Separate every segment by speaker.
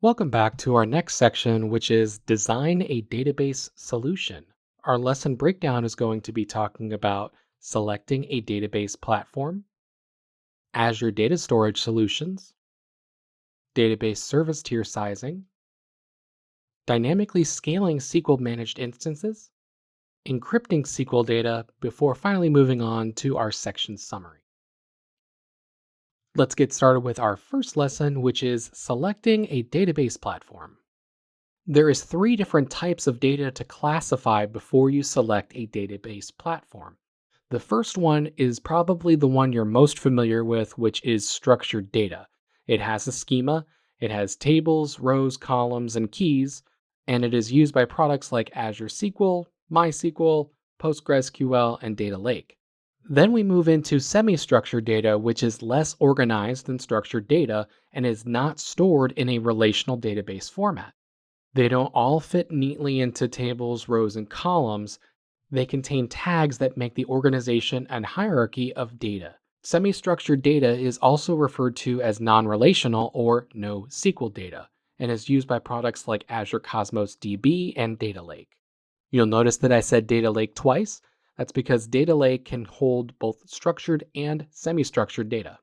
Speaker 1: Welcome back to our next section, which is Design a Database Solution. Our lesson breakdown is going to be talking about selecting a database platform, Azure Data Storage Solutions, database service tier sizing, dynamically scaling SQL managed instances, encrypting SQL data, before finally moving on to our section summary. Let's get started with our first lesson, which is selecting a database platform. There is three different types of data to classify before you select a database platform. The first one is probably the one you're most familiar with, which is structured data. It has a schema, it has tables, rows, columns, and keys, and it is used by products like Azure SQL, MySQL, PostgreSQL, and Data Lake. Then we move into semi-structured data, which is less organized than structured data and is not stored in a relational database format. They don't all fit neatly into tables, rows, and columns. They contain tags that make the organization and hierarchy of data. Semi-structured data is also referred to as non-relational or NoSQL data, and is used by products like Azure Cosmos DB and Data Lake. You'll notice that I said Data Lake twice. That's because Data Lake can hold both structured and semi-structured data.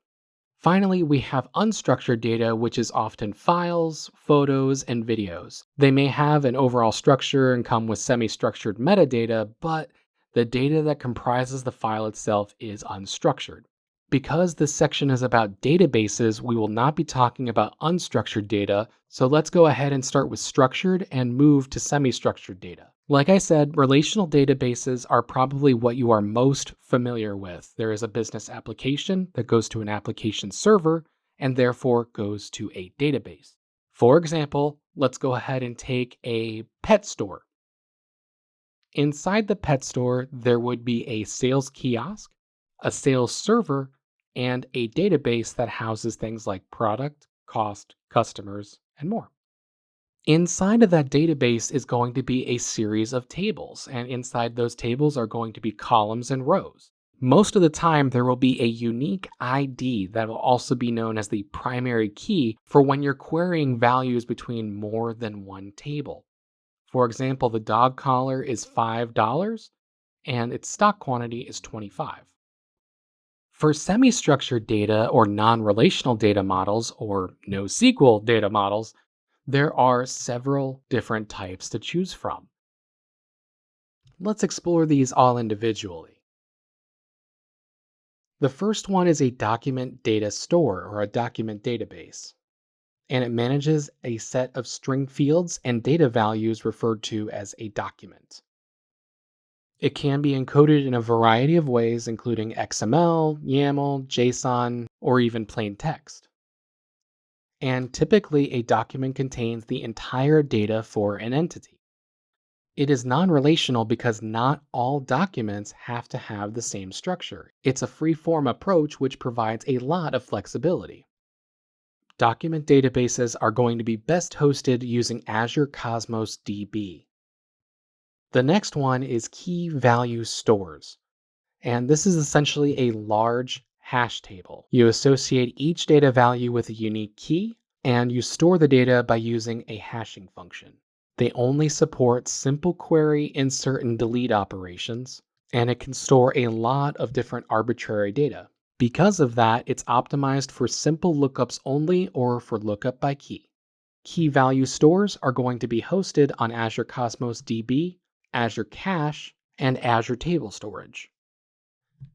Speaker 1: Finally, we have unstructured data, which is often files, photos, and videos. They may have an overall structure and come with semi-structured metadata, but the data that comprises the file itself is unstructured. Because this section is about databases, we will not be talking about unstructured data, so let's go ahead and start with structured and move to semi-structured data. Like I said, relational databases are probably what you are most familiar with. There is a business application that goes to an application server and therefore goes to a database. For example, let's go ahead and take a pet store. Inside the pet store, there would be a sales kiosk, a sales server, and a database that houses things like product, cost, customers, and more. Inside of that database is going to be a series of tables, and inside those tables are going to be columns and rows. Most of the time, there will be a unique ID that will also be known as the primary key for when you're querying values between more than one table. For example, the dog collar is $5 and its stock quantity is 25. For semi-structured data or non-relational data models or NoSQL data models, there are several different types to choose from. Let's explore these all individually. The first one is a document data store or a document database, and it manages a set of string fields and data values referred to as a document. It can be encoded in a variety of ways, including XML, YAML, JSON, or even plain text. And typically, a document contains the entire data for an entity. It is non-relational because not all documents have to have the same structure. It's a free-form approach which provides a lot of flexibility. Document databases are going to be best hosted using Azure Cosmos DB. The next one is key value stores, and this is essentially a large hash table. You associate each data value with a unique key, and you store the data by using a hashing function. They only support simple query, insert, and delete operations, and it can store a lot of different arbitrary data. Because of that, it's optimized for simple lookups only or for lookup by key. Key value stores are going to be hosted on Azure Cosmos DB, Azure Cache, and Azure Table Storage.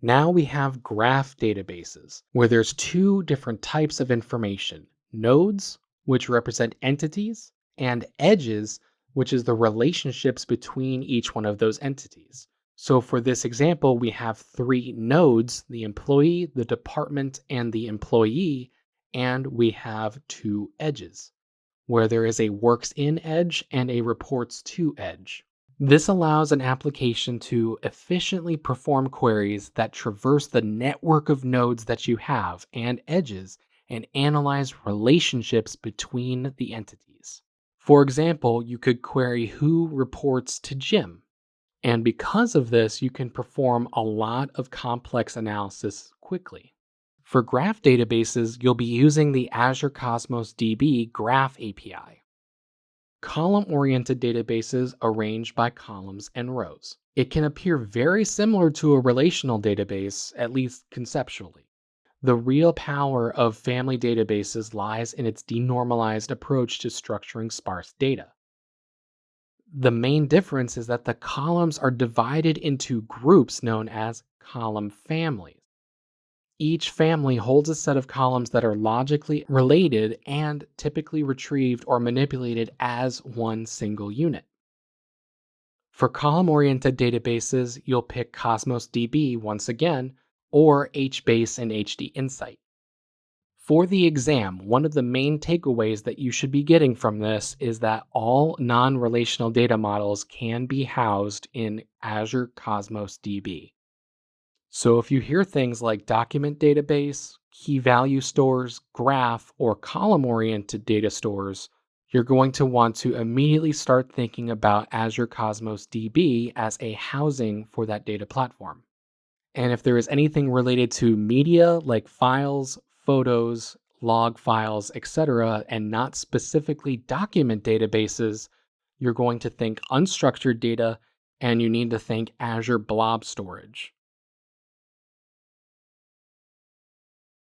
Speaker 1: Now we have graph databases, where there's two different types of information: nodes, which represent entities, and edges, which is the relationships between each one of those entities. So for this example, we have three nodes: the employee, the department, and the employee, and we have two edges, where there is a works in edge and a reports to edge. This allows an application to efficiently perform queries that traverse the network of nodes that you have and edges and analyze relationships between the entities. For example, you could query who reports to Jim, and because of this, you can perform a lot of complex analysis quickly. For graph databases, you'll be using the Azure Cosmos DB Graph API. Column-oriented databases arrange by columns and rows. It can appear very similar to a relational database, at least conceptually. The real power of family databases lies in its denormalized approach to structuring sparse data. The main difference is that the columns are divided into groups known as column families. Each family holds a set of columns that are logically related and typically retrieved or manipulated as one single unit. For column-oriented databases, you'll pick Cosmos DB once again, or HBase and HD Insight. For the exam, one of the main takeaways that you should be getting from this is that all non-relational data models can be housed in Azure Cosmos DB. So if you hear things like document database, key value stores, graph, or column-oriented data stores, you're going to want to immediately start thinking about Azure Cosmos DB as a housing for that data platform. And if there is anything related to media like files, photos, log files, etc., and not specifically document databases, you're going to think unstructured data and you need to think Azure Blob Storage.